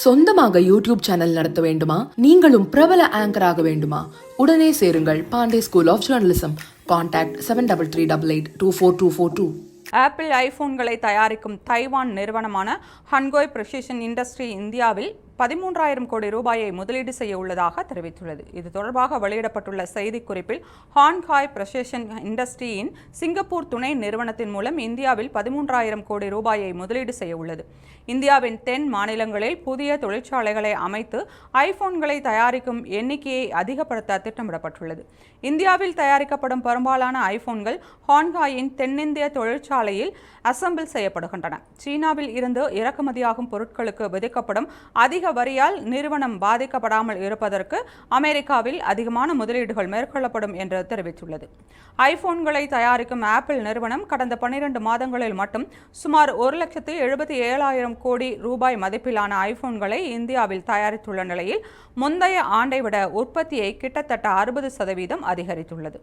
சொந்தமாக YouTube channel நடத்த வேண்டுமா? நீங்களும் பிரபல ஆங்கர் ஆக வேண்டுமா? உடனே சேருங்கள் Pandey school of journalism. Contact 7388824242. Apple ஐபோன்களை தயாரிக்கும் தைவான் நிறுவனமான ஹன்கோய் பிரிசிஷன் இண்டஸ்ட்ரி இந்தியாவில் 13,000 கோடி ரூபாயை முதலீடு செய்ய உள்ளதாக தெரிவித்துள்ளது. இது தொடர்பாக வெளியிடப்பட்டுள்ள செய்திக்குறிப்பில் ஹான்காய் பிரிசிஷன் இண்டஸ்ட்ரியின் சிங்கப்பூர் துணை நிறுவனத்தின் மூலம் இந்தியாவில் 13,000 கோடி ரூபாயை முதலீடு செய்ய உள்ளது. இந்தியாவின் தென் மாநிலங்களில் புதிய தொழிற்சாலைகளை அமைத்து ஐபோன்களை தயாரிக்கும் எண்ணிக்கையை அதிகப்படுத்த திட்டமிடப்பட்டுள்ளது. இந்தியாவில் தயாரிக்கப்படும் பெரும்பாலான ஐபோன்கள் ஹான்காயின் தென்னிந்திய தொழிற்சாலையில் அசெம்பிள் செய்யப்படுகின்றன. சீனாவில் இருந்து இறக்குமதியாகும் பொருட்களுக்கு விதிக்கப்படும் அதிக வரியால் நிறுவனம் பாதிக்கப்படாமல் இருப்பதற்கு அமெரிக்காவில் அதிகமான முதலீடுகள் மேற்கொள்ளப்படும் என்று தெரிவித்துள்ளது. ஐபோன்களை தயாரிக்கும் ஆப்பிள் நிறுவனம் கடந்த 12 மாதங்களில் மட்டும் சுமார் 1,77,000 கோடி ரூபாய் மதிப்பிலான ஐபோன்களை இந்தியாவில் தயாரித்துள்ள நிலையில் முந்தைய ஆண்டை விட உற்பத்தியை கிட்டத்தட்ட 60% அதிகரித்துள்ளது.